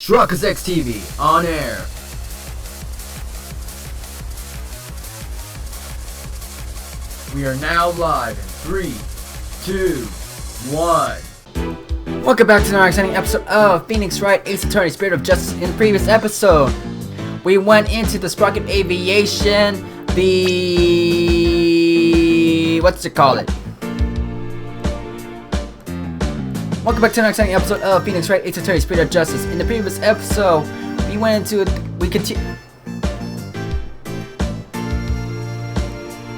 Sprocket TV on air. We are now live in 3, 2, 1. Welcome back to another exciting episode of Phoenix Wright, Ace Attorney, Spirit of Justice. In the previous episode, we went into the Sprocket Aviation, what's it called? Welcome back to another exciting episode of Phoenix Wright, Ace Attorney, Spirit of Justice. In the previous episode, we went into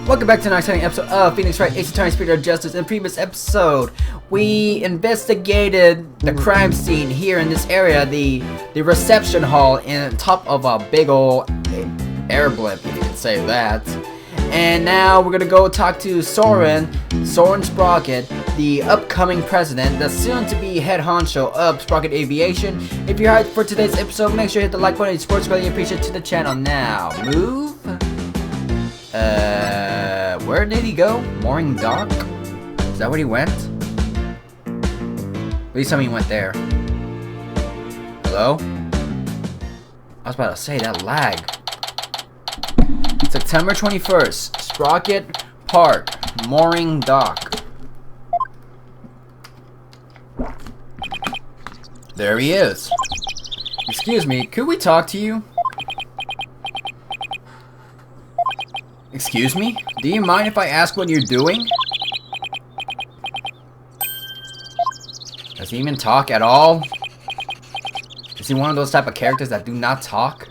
Welcome back to another exciting episode of Phoenix Wright, Ace Attorney, Spirit of Justice. In the previous episode, we investigated the crime scene here in this area, the reception hall in top of a big old air blimp, if you can say that. And now we're gonna go talk to Soren Sprocket, the upcoming president, the soon-to-be head honcho of Sprocket Aviation. If you're hyped for today's episode, make sure you hit the like button and support really appreciate to the channel. Now, move. Where did he go? Mooring dock? Is that where he went? Please tell me he went there. Hello? I was about to say, that lag. September 21st, Sprocket Park, Mooring Dock. There he is. Excuse me, could we talk to you? Excuse me? Do you mind if I ask what you're doing? Does he even talk at all? Is he one of those type of characters that do not talk?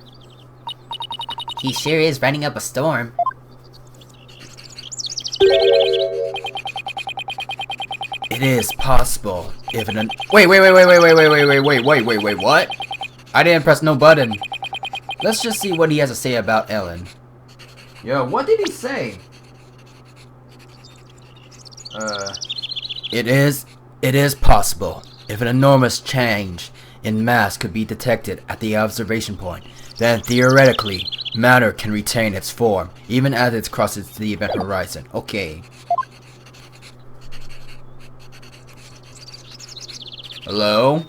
He sure is running up a storm. It is possible if an wait, what? I didn't press no button. Let's just see what he has to say about Ellen. Yo, what did he say? It is possible if an enormous change in mass could be detected at the observation point, then theoretically matter can retain its form even as it crosses the event horizon. Okay. Hello?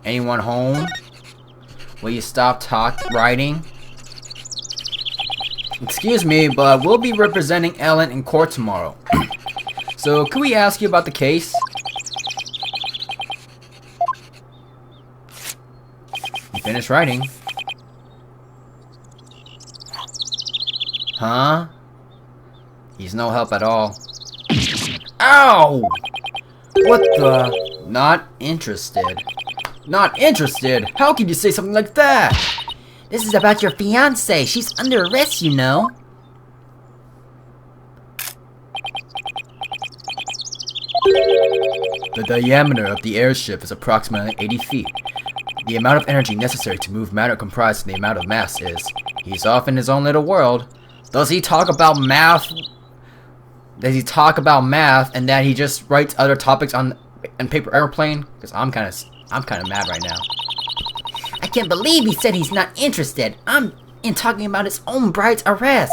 Anyone home? Will you stop writing? Excuse me, but we'll be representing Ellen in court tomorrow. So, could we ask you about the case? You finished writing. Huh? He's no help at all. Ow! What the? Not interested. Not interested? How could you say something like that? This is about your fiancée. She's under arrest, you know. The diameter of the airship is approximately 80 feet. The amount of energy necessary to move matter comprised in the amount of mass is. He's off in his own little world. Does he talk about math? Does he talk about math and that he just writes other topics on paper airplane? Because I'm kind of mad right now. I can't believe he said he's not interested. I'm in talking about his own bride's arrest.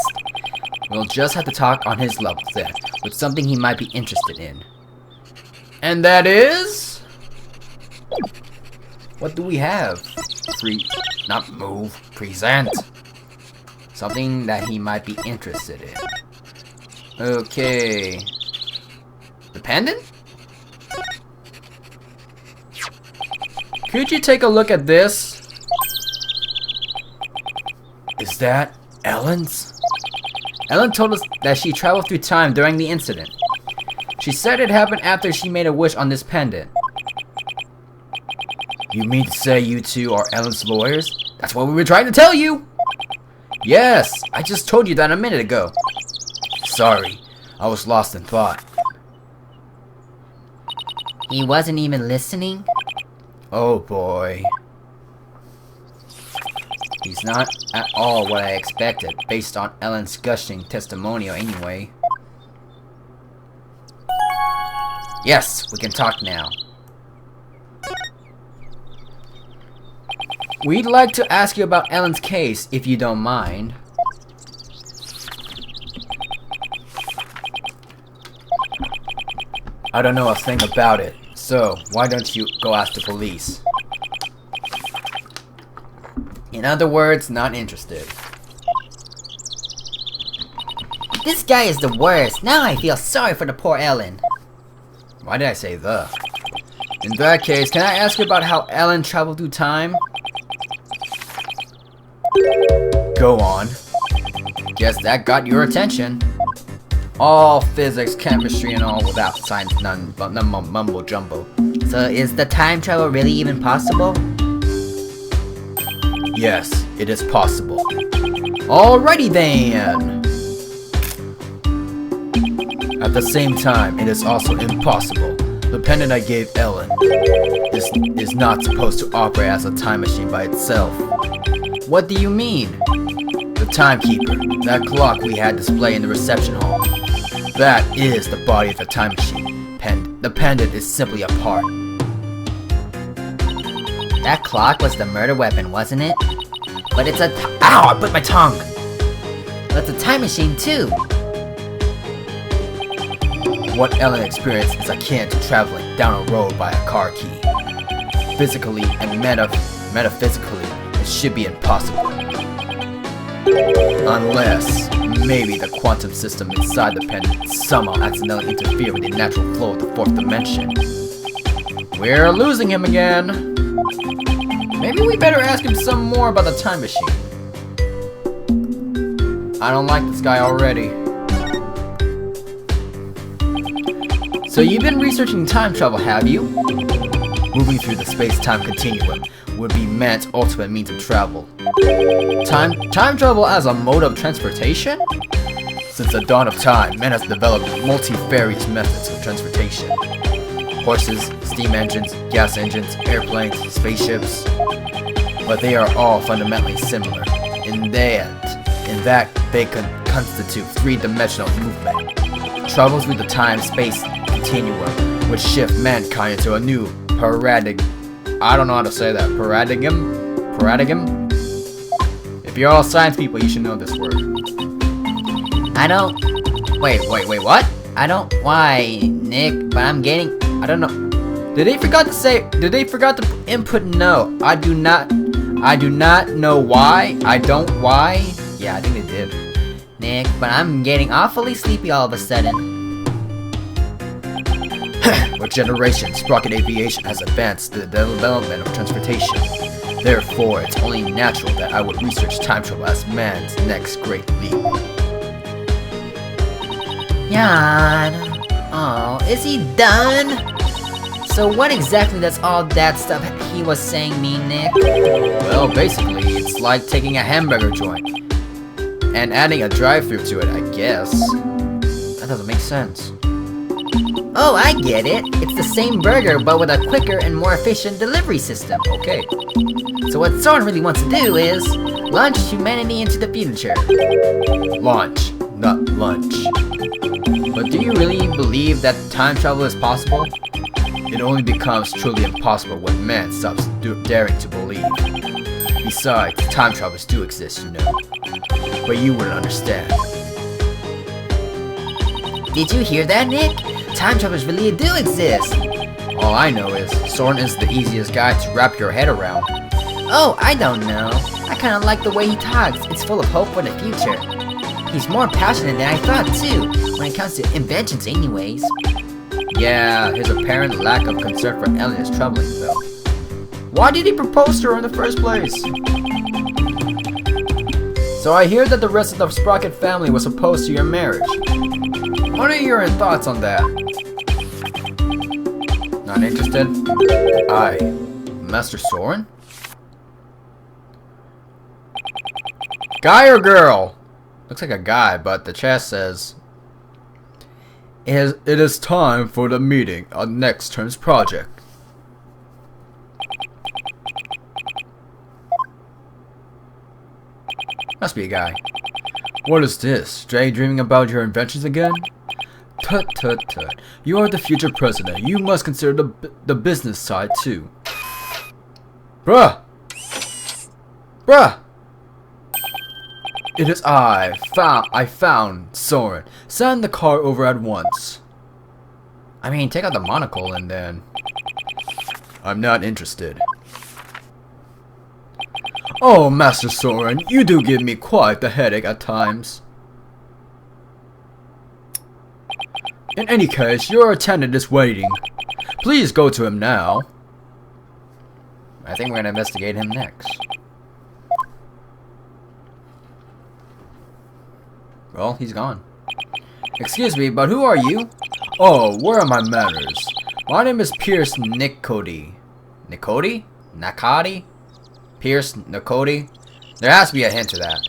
We'll just have to talk on his level then, with something he might be interested in. And that is... What do we have? Present. Something that he might be interested in. Okay. The pendant? Could you take a look at this? Is that Ellen's? Ellen told us that she traveled through time during the incident. She said it happened after she made a wish on this pendant. You mean to say you two are Ellen's lawyers? That's what we were trying to tell you! Yes, I just told you that a minute ago. Sorry, I was lost in thought. He wasn't even listening? Oh boy. He's not at all what I expected, based on Ellen's gushing testimonial anyway. Yes, we can talk now. We'd like to ask you about Ellen's case, if you don't mind. I don't know a thing about it, so why don't you go ask the police? In other words, not interested. This guy is the worst. Now I feel sorry for the poor Ellen. Why did I say the? In that case, can I ask you about how Ellen traveled through time? Go on. Guess that got your attention. All physics, chemistry, and all without science, none mumbo jumbo. So is the time travel really even possible? Yes, it is possible. Alrighty then! At the same time, it is also impossible. The pendant I gave Ellen is not supposed to operate as a time machine by itself. What do you mean? The timekeeper, that clock we had displayed in the reception hall. That is the body of the time machine. The pendant is simply a part. That clock was the murder weapon, wasn't it? But it's a Ow! I bit my tongue! That's a time machine too. What Ellen experienced is akin to traveling down a road by a car key. Physically and metaphysically, it should be impossible. Unless, maybe the quantum system inside the pendant somehow accidentally interfered with the natural flow of the fourth dimension. We're losing him again. Maybe we better ask him some more about the time machine. I don't like this guy already. So you've been researching time travel, have you? Moving through the space-time continuum would be man's ultimate means of travel. Time travel as a mode of transportation? Since the dawn of time, man has developed multifarious methods of transportation. Horses, steam engines, gas engines, airplanes, spaceships. But they are all fundamentally similar in that they constitute three-dimensional movement. Travel through the time-space continuum would shift mankind into a new paradigm. I don't know how to say that. Paradigm? If you're all science people, you should know this word. Wait, what? Why, Nick, but I'm getting, I don't know. Did they forgot to input no? I do not know why. Why? Yeah, I think they did. Nick, but I'm getting awfully sleepy all of a sudden. With generations, Sprocket Aviation has advanced the development of transportation. Therefore, it's only natural that I would research time travel as man's next great leap. Jan. Oh, is he done? So what exactly does all that stuff he was saying mean, Nick? Well, basically, it's like taking a hamburger joint and adding a drive-thru to it, I guess. That doesn't make sense. Oh, I get it. It's the same burger, but with a quicker and more efficient delivery system. Okay. So what Soren really wants to do is launch humanity into the future. Launch, not lunch. But do you really believe that time travel is possible? It only becomes truly impossible when man stops daring to believe. Besides, time travels do exist, you know. But you wouldn't understand. Did you hear that, Nick? Time travelers really do exist. All I know is Soren is the easiest guy to wrap your head around. Oh, I don't know. I kind of like the way he talks. It's full of hope for the future. He's more passionate than I thought, too, when it comes to inventions anyways. Yeah, his apparent lack of concern for Ellen is troubling, though. Why did he propose to her in the first place? So I hear that the rest of the Sprocket family was opposed to your marriage. What are your thoughts on that? Not interested? Aye. Master Soren? Guy or girl? Looks like a guy, but the chat says it is time for the meeting on next term's project. Must be a guy. What is this? Daydreaming about your inventions again? Tut tut tut. You are the future president. You must consider the business side too. Bruh! Bruh! It is I found Soren. Send the car over at once. I mean, take out the monocle and then... I'm not interested. Oh, Master Soren, you do give me quite the headache at times. In any case, your attendant is waiting. Please go to him now. I think we're gonna investigate him next. Well, he's gone. Excuse me, but who are you? Oh, where are my manners? My name is Pierce Nicody. Nicody? Nakadi? Pierce Nicody? There has to be a hint to that.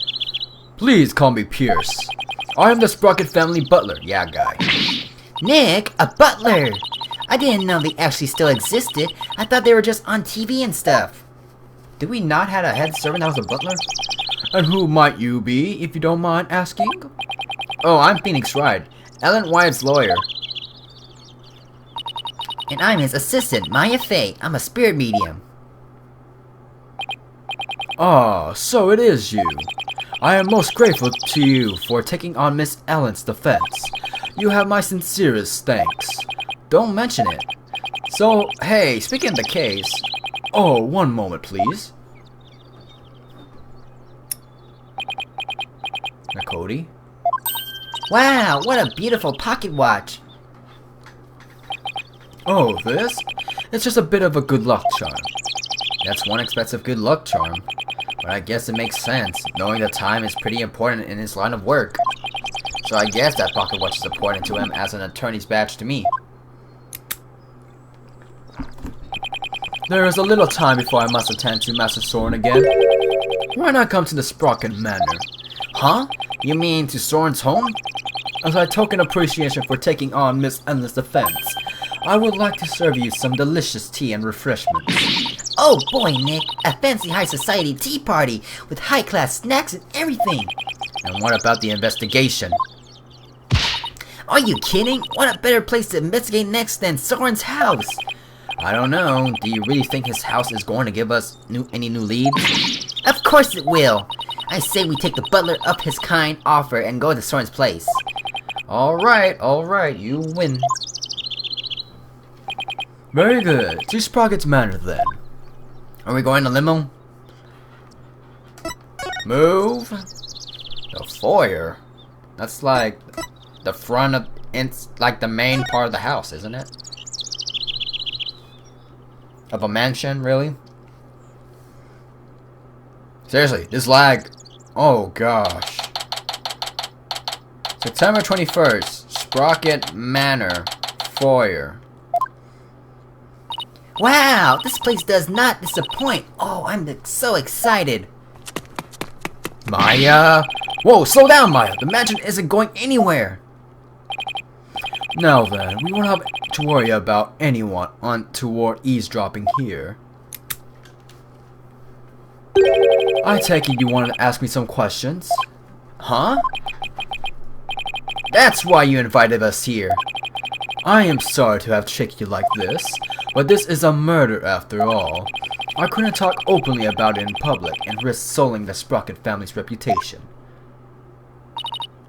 Please call me Pierce. I am the Sprocket family butler. Yeah, guy. Nick, a butler! I didn't know they actually still existed. I thought they were just on TV and stuff. Did we not have a head servant that was a butler? And who might you be, if you don't mind asking? Oh, I'm Phoenix Wright, Ellen Wyatt's lawyer. And I'm his assistant, Maya Faye. I'm a spirit medium. Ah, so it is you. I am most grateful to you for taking on Miss Ellen's defense. You have my sincerest thanks. Don't mention it. So, hey, speaking of the case... Oh, one moment, please. Nicody? Wow, what a beautiful pocket watch. Oh, this? It's just a bit of a good luck charm. That's one expensive good luck charm. But I guess it makes sense, knowing that time is pretty important in his line of work. So I guess that pocket watch is important to him as an attorney's badge to me. There is a little time before I must attend to Master Soren again. Why not come to the Sprocket Manor? Huh? You mean to Soren's home? As a token appreciation for taking on Miss Endless defense, I would like to serve you some delicious tea and refreshments. Oh boy, Nick, a fancy high society tea party with high-class snacks and everything. And what about the investigation? Are you kidding? What a better place to investigate next than Soren's house? I don't know. Do you really think his house is going to give us any new leads? Of course it will. I say we take the butler up his kind offer and go to Soren's place. Alright, you win. Very good. To Sprocket's Manor then. Are we going to limo? Move. The foyer? That's like the front of, it's like the main part of the house, isn't it? Of a mansion, really? Seriously, this lag. Oh gosh. September 21st, Sprocket Manor, foyer. Wow, this place does not disappoint. Oh, I'm so excited. Maya! Whoa, slow down, Maya! The mansion isn't going anywhere! Now then, we won't have to worry about anyone untoward eavesdropping here. I take it you wanted to ask me some questions? Huh? That's why you invited us here. I am sorry to have tricked you like this, but this is a murder after all. I couldn't talk openly about it in public and risk sullying the Sprocket family's reputation.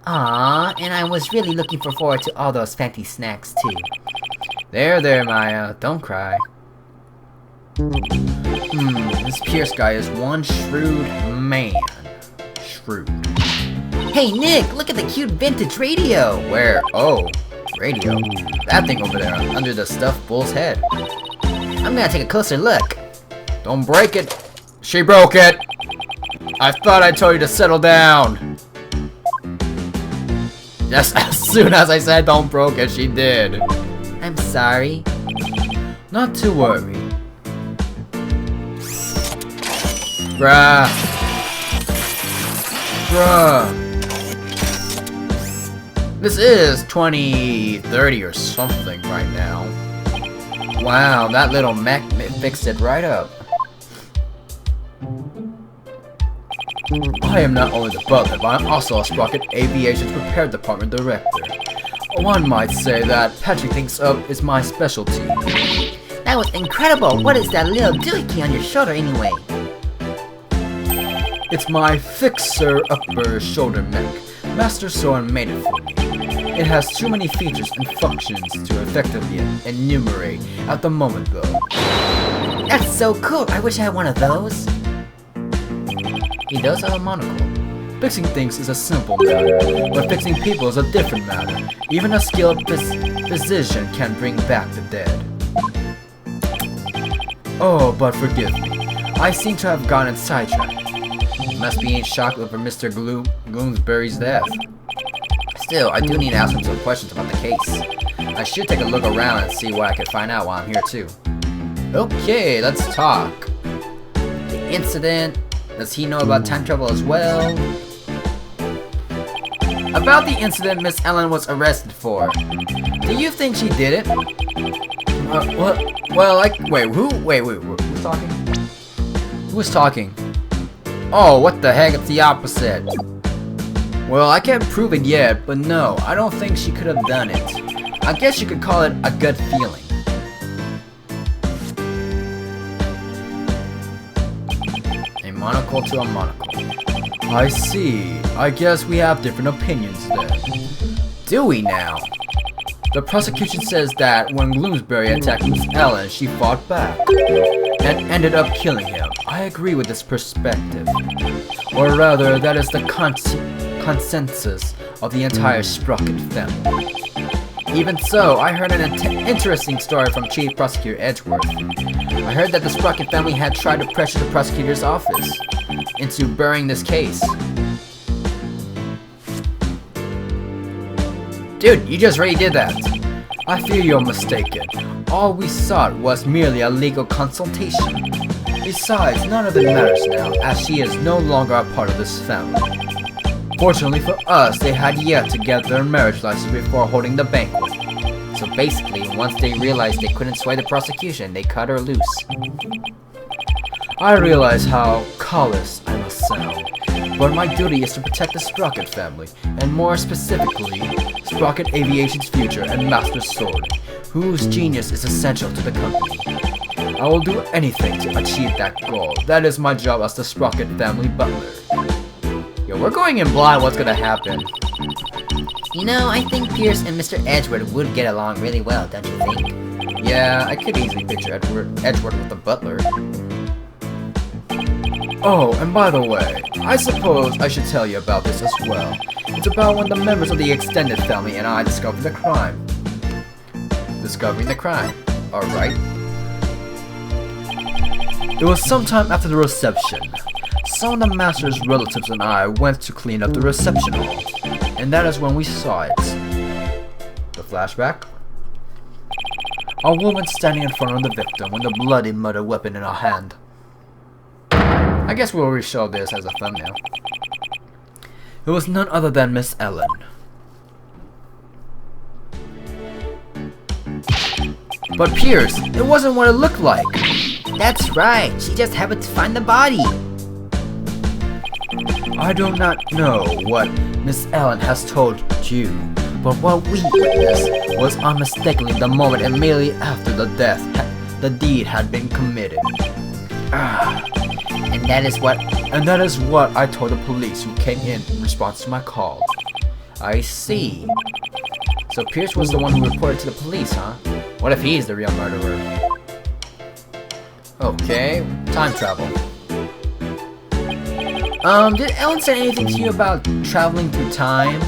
Aww, and I was really looking forward to all those fancy snacks too. There, Maya, don't cry. This Pierce guy is one shrewd man. Shrewd. Hey Nick, look at the cute vintage radio! Where? Oh, radio. That thing over there, under the stuffed bull's head. I'm gonna take a closer look. Don't break it. She broke it. I thought I told you to settle down. Just as soon as I said don't broke it, she did. I'm sorry. Not to worry. Bruh. This is 2030 or something right now. Wow, that little mech fixed it right up. I am not only the butler, but I'm also a Sprocket Aviation's Repair Department Director. One might say that patching things up is my specialty. That was incredible! What is that little doohickey on your shoulder anyway? It's my fixer upper shoulder mech. Master Soren made it for me. It has too many features and functions to effectively enumerate at the moment though. That's so cool! I wish I had one of those. He does have a monocle. Fixing things is a simple matter, but fixing people is a different matter. Even a skilled physician can bring back the dead. Oh, but forgive me. I seem to have gotten sidetracked. You must be in shock over Mr. Gloomsbury's death. Still, I do need to ask him some questions about the case. I should take a look around and see what I can find out while I'm here too. Okay, let's talk. The incident. Does he know about time travel as well? About the incident Miss Ellen was arrested for. Do you think she did it? What? Well, wait, who's talking? Who's talking? Oh, what the heck, it's the opposite. Well, I can't prove it yet, but no, I don't think she could have done it. I guess you could call it a gut feeling. A monocle to a monocle. I see. I guess we have different opinions then. Do we now? The prosecution says that when Gloomsbury attacked Miss Ellen, she fought back and ended up killing him. I agree with this perspective. Or rather, that is the consensus of the entire Sprocket family. Even so, I heard an interesting story from Chief Prosecutor Edgeworth. I heard that the Sprocket family had tried to pressure the prosecutor's office into burying this case. Dude, you just already did that. I fear you're mistaken. All we sought was merely a legal consultation. Besides, none of it matters now, as she is no longer a part of this family. Fortunately for us, they had yet to get their marriage license before holding the banquet. So basically, once they realized they couldn't sway the prosecution, they cut her loose. I realize how callous I must sound, but my duty is to protect the Sprocket family, and more specifically, Sprocket Aviation's future and Master Sword, whose genius is essential to the company. I will do anything to achieve that goal. That is my job as the Sprocket family butler. Yo, we're going in blind what's gonna happen. You know, I think Pierce and Mr. Edgeworth would get along really well, don't you think? Yeah, I could easily picture Edgeworth with the butler. Oh, and by the way, I suppose I should tell you about this as well. It's about when the members of the extended family and I discovered the crime. Discovering the crime, alright? It was sometime after the reception. Some of the master's relatives and I went to clean up the reception hall, and that is when we saw it. The flashback? A woman standing in front of the victim with a bloody murder weapon in her hand. I guess we'll re-show this as a thumbnail. It was none other than Miss Ellen. But Pierce, it wasn't what it looked like. That's right, she just happened to find the body. I do not know what Miss Ellen has told you, but what we witnessed was unmistakably the moment immediately after the deed had been committed. And that is what I told the police who came in response to my call. I see. So Pierce was the one who reported to the police, huh? What if he's the real murderer? Okay, time travel. Did Ellen say anything to you about traveling through time?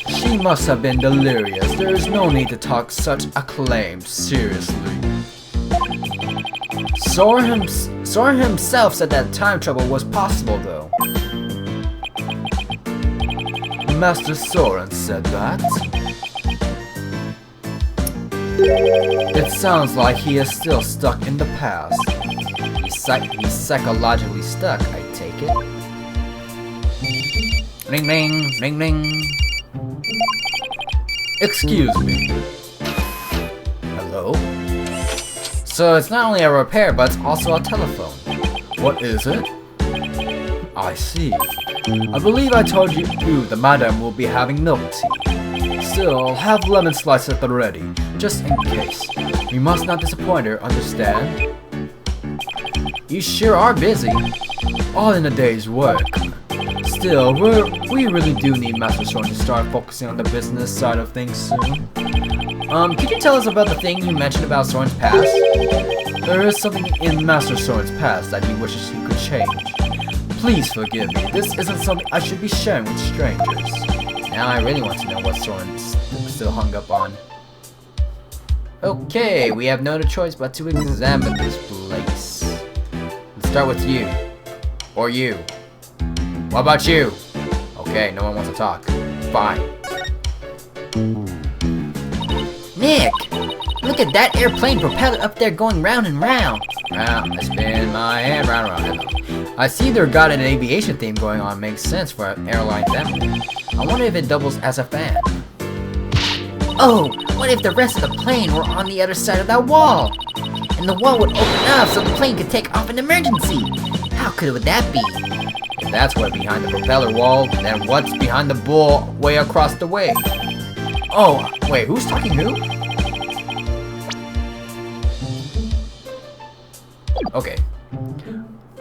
She must have been delirious. There is no need to talk such a claim seriously. Sora himself said that time travel was possible, though. Master Soren said that. It sounds like he is still stuck in the past. He's psychologically stuck, I take it. Ring ring, ring ring. Excuse me. Hello? So it's not only a repair, but it's also a telephone. What is it? I see. I believe I told you the madam will be having milk tea. Still, have lemon slices at the ready, just in case. We must not disappoint her, understand? You sure are busy. All in a day's work. Still, we really do need Master Soren to start focusing on the business side of things soon. Could you tell us about the thing you mentioned about Soren's past? There is something in Master Soren's past that he wishes he could change. Please forgive me. This isn't something I should be sharing with strangers. Now I really want to know what Soren's still hung up on. Okay, we have no other choice but to examine this place. Let's start with you. Or you. What about you? Okay, no one wants to talk. Fine. Nick! Look at that airplane propeller up there going round and round. Round, I spin my head round and round. I see they've got an aviation theme going on. Makes sense for an airline family. I wonder if it doubles as a fan. Oh, what if the rest of the plane were on the other side of that wall? And the wall would open up so the plane could take off in emergency. How cool would that be? If that's what's behind the propeller wall, then what's behind the bull way across the way? Oh, wait, who's talking who? Okay.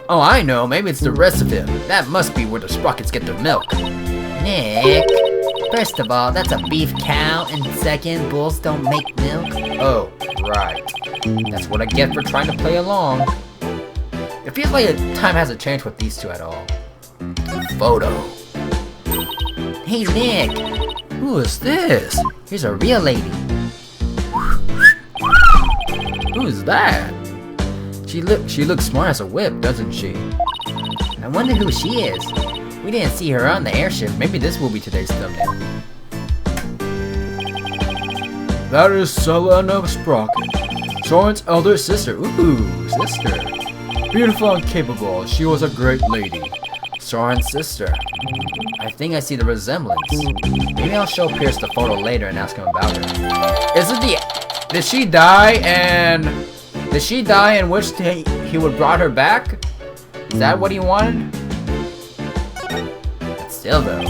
Oh, I know, maybe it's the rest of him. That must be where the Sprockets get their milk. Nick, first of all, that's a beef cow, and second, bulls don't make milk. Oh, right. That's what I get for trying to play along. It feels like time hasn't changed with these two at all. Photo. Hey, Nick. Who is this? Here's a real lady. Who's that? She looks smart as a whip, doesn't she? I wonder who she is. We didn't see her on the airship. Maybe this will be today's thumbnail. That is Selena Sprocket, Soren's elder sister. Ooh, sister. Beautiful and capable. She was a great lady. Soren's sister. I think I see the resemblance. Maybe I'll show Pierce the photo later and ask him about her. Is it the... Did she die and wished he would brought her back? Is that what he wanted? But still though.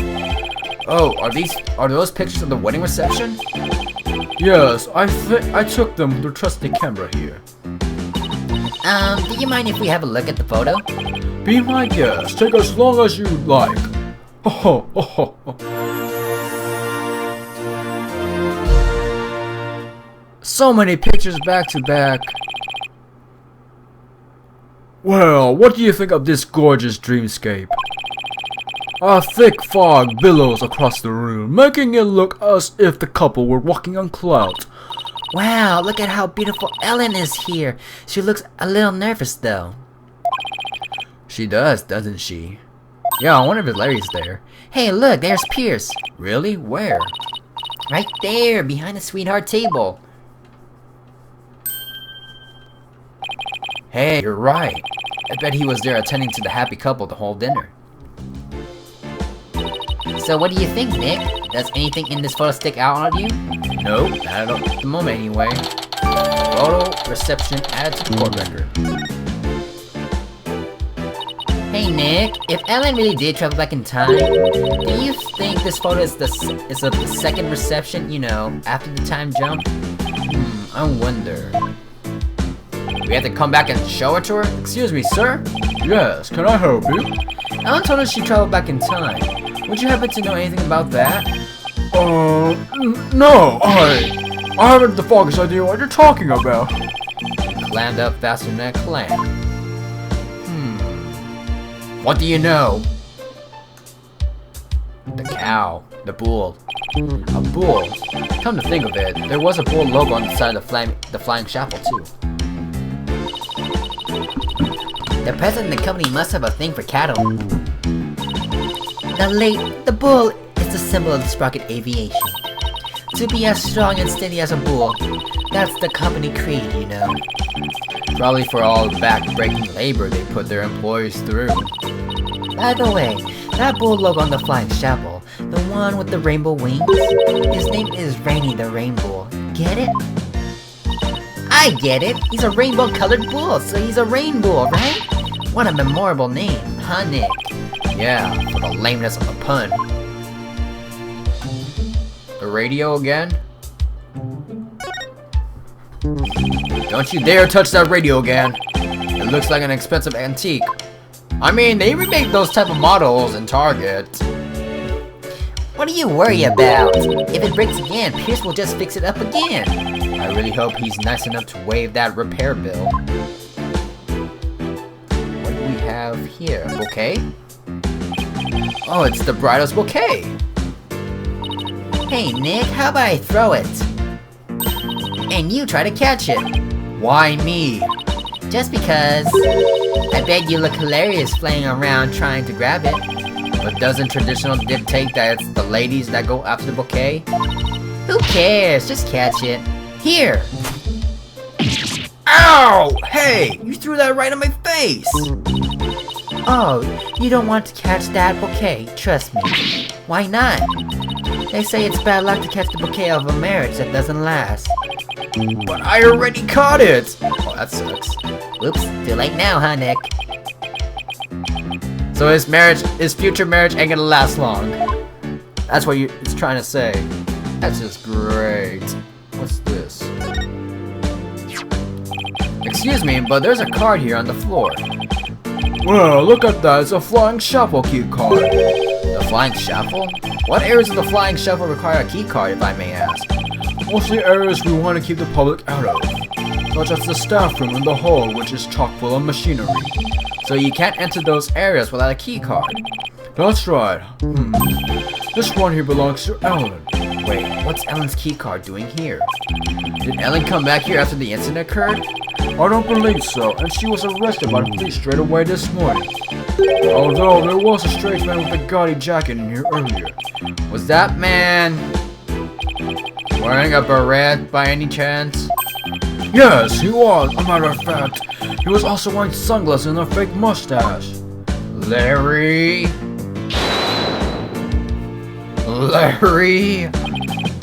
Oh, are those pictures of the wedding reception? Yes, I took them with the trusty camera here. Do you mind if we have a look at the photo? Be my guest. Take as long as you like. Oh, oh, oh. So many pictures back to back. Well, what do you think of this gorgeous dreamscape? A thick fog billows across the room, making it look as if the couple were walking on clouds. Wow, look at how beautiful Ellen is here. She looks a little nervous though. She does, doesn't she? Yeah, I wonder if Larry's there. Hey, look, there's Pierce. Really? Where? Right there, behind the sweetheart table. Hey, you're right. I bet he was there attending to the happy couple the whole dinner. So what do you think, Nick? Does anything in this photo stick out on you? Nope, not at the moment anyway. Photo reception added to the court record. Hey Nick, if Ellen really did travel back in time, do you think this photo is of the second reception, you know, after the time jump? I wonder. We have to come back and show it to her? Excuse me, sir? Yes, can I help you? Ellen told us she traveled back in time. Would you happen to know anything about that? No, I haven't the foggiest idea what you're talking about. You clammed up faster than a clam. What do you know? The cow. The bull. A bull. Come to think of it, there was a bull logo on the side of the flying chapel too. The president of the company must have a thing for cattle. The bull is the symbol of the Sprocket Aviation. To be as strong and steady as a bull, that's the company creed, you know. Probably for all the back-breaking labor they put their employees through. By the way, that bull logo on the flying chapel, the one with the rainbow wings, his name is Rainy the Rainbow. Get it? I get it! He's a rainbow-colored bull, so he's a rainbow, right? What a memorable name, huh, Nick? Yeah, for the lameness of the pun. The radio again? Don't you dare touch that radio again. It looks like an expensive antique. I mean, they remake those type of models in Target. What do you worry about? If it breaks again, Pierce will just fix it up again. I really hope he's nice enough to waive that repair bill. What do we have here? Bouquet? Oh, it's the bridal's bouquet. Hey, Nick, how about I throw it? And you try to catch it. Why me? Just because. I bet you look hilarious flying around trying to grab it. But doesn't traditional dictate that it's the ladies that go after the bouquet? Who cares? Just catch it. Here! Ow! Hey! You threw that right on my face! Oh, you don't want to catch that bouquet, trust me. Why not? They say it's bad luck to catch the bouquet of a marriage that doesn't last. But I already caught it! Oh, that sucks. Whoops, too late now, huh, Nick? So his future marriage ain't gonna last long. That's what it's trying to say. That's just great. What's this? Excuse me, but there's a card here on the floor. Well, look at that. It's a flying shuffle key card. The flying shuffle? What areas of the flying shuffle require a key card, if I may ask? Mostly areas we want to keep the public out of, such as the staff room and the hall, which is chock full of machinery. So you can't enter those areas without a key card? That's right. This one here belongs to Ellen. Wait, what's Ellen's key card doing here? Did Ellen come back here after the incident occurred? I don't believe so, and she was arrested by the police straight away this morning. Although there was a strange man with a gaudy jacket in here earlier. Was that man wearing a beret by any chance? Yes, he was. A matter of fact, he was also wearing sunglasses and a fake mustache. Larry? Larry?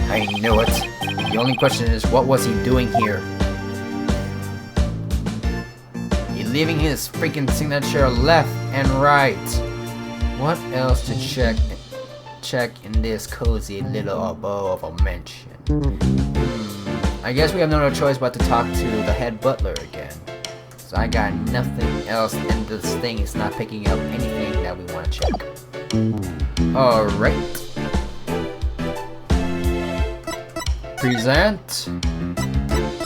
I knew it. The only question is, what was he doing here? He's leaving his freaking signature left and right. What else to check in this cozy little abode of a mansion? I guess we have no choice but to talk to the head butler again. So I got nothing else, and this thing is not picking up anything that we want to check. Alright. Present.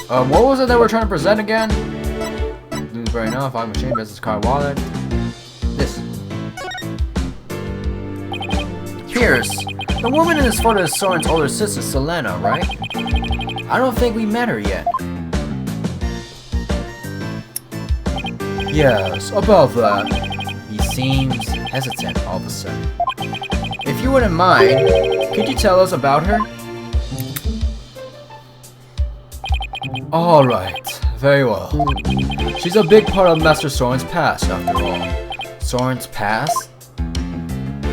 What was it that we're trying to present again? Bloomsbury enough, I'm machine, business card, wallet. This. Pierce. The woman in this photo is Soren's older sister, Selena, right? I don't think we met her yet. Yes, about that. He seems hesitant all of a sudden. If you wouldn't mind, could you tell us about her? Alright, very well. She's a big part of Master Soren's past, after all. Soren's past?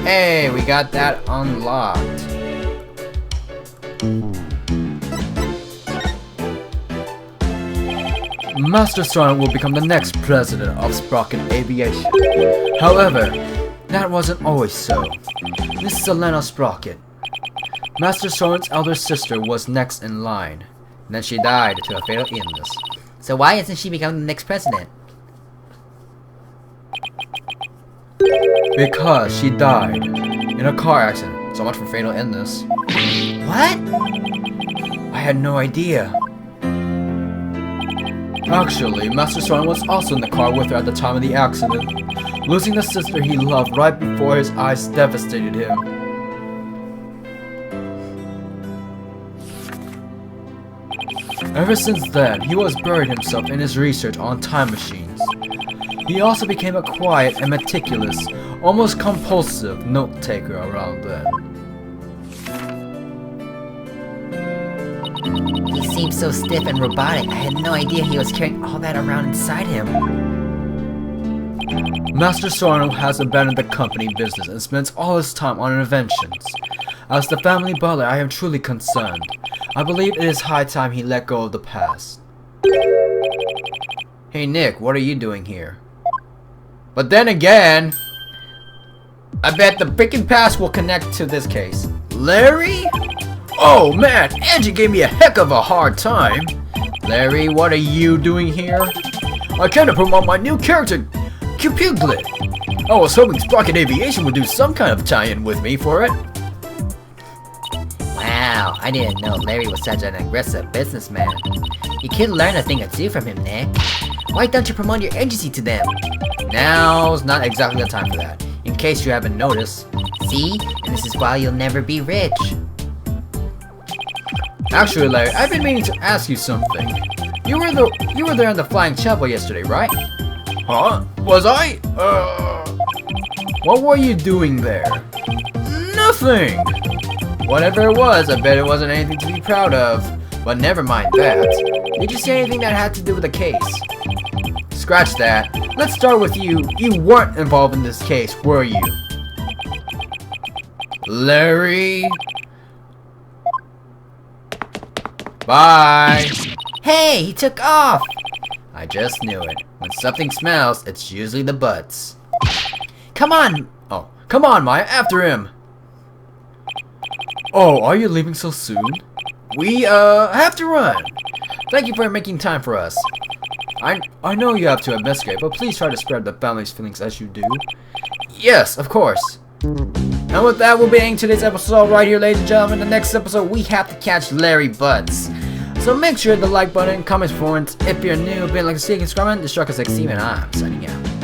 Hey, we got that unlocked. Master Soren will become the next president of Sprocket Aviation. However, that wasn't always so. Miss Selena Sprocket, Master Soren's elder sister, was next in line. And then she died to a fatal illness. So why isn't she becoming the next president? Because she died in a car accident. So much for fatal illness. What? I had no idea. Actually, Master Soren was also in the car with her at the time of the accident, losing the sister he loved right before his eyes devastated him. Ever since then, he has buried himself in his research on time machines. He also became a quiet and meticulous, almost compulsive note-taker around then. He seemed so stiff and robotic. I had no idea he was carrying all that around inside him. Master Soren has abandoned the company business and spends all his time on inventions. As the family butler, I am truly concerned. I believe it is high time he let go of the past. Hey Nick, what are you doing here? But then again, I bet the freaking past will connect to this case. Larry? Oh man, Angie gave me a heck of a hard time. Larry, what are you doing here? I came to promote my new character, Cupidlet. I was hoping Sprocket Aviation would do some kind of tie-in with me for it. I didn't know Larry was such an aggressive businessman. You could learn a thing or two from him, Nick. Why don't you promote your agency to them? Now's not exactly the time for that, in case you haven't noticed. See? And this is why you'll never be rich. Actually, Larry, I've been meaning to ask you something. You were there on the flying chapel yesterday, right? Huh? Was I? What were you doing there? Nothing! Whatever it was, I bet it wasn't anything to be proud of. But never mind that. Did you see anything that had to do with the case? Scratch that. Let's start with you. You weren't involved in this case, were you? Larry? Bye! Hey, he took off! I just knew it. When something smells, it's usually the butts. Come on! Oh, come on, Maya, after him! Oh, are you leaving so soon? We, have to run. Thank you for making time for us. I know you have to investigate, but please try to spread the family's feelings as you do. Yes, of course. And with that, we'll be ending today's episode right here, ladies and gentlemen. The next episode, we have to catch Larry Butts. So make sure to like button, comment, if you're new, being like a secret, subscribe, and Destructive Steven, and I'm signing out.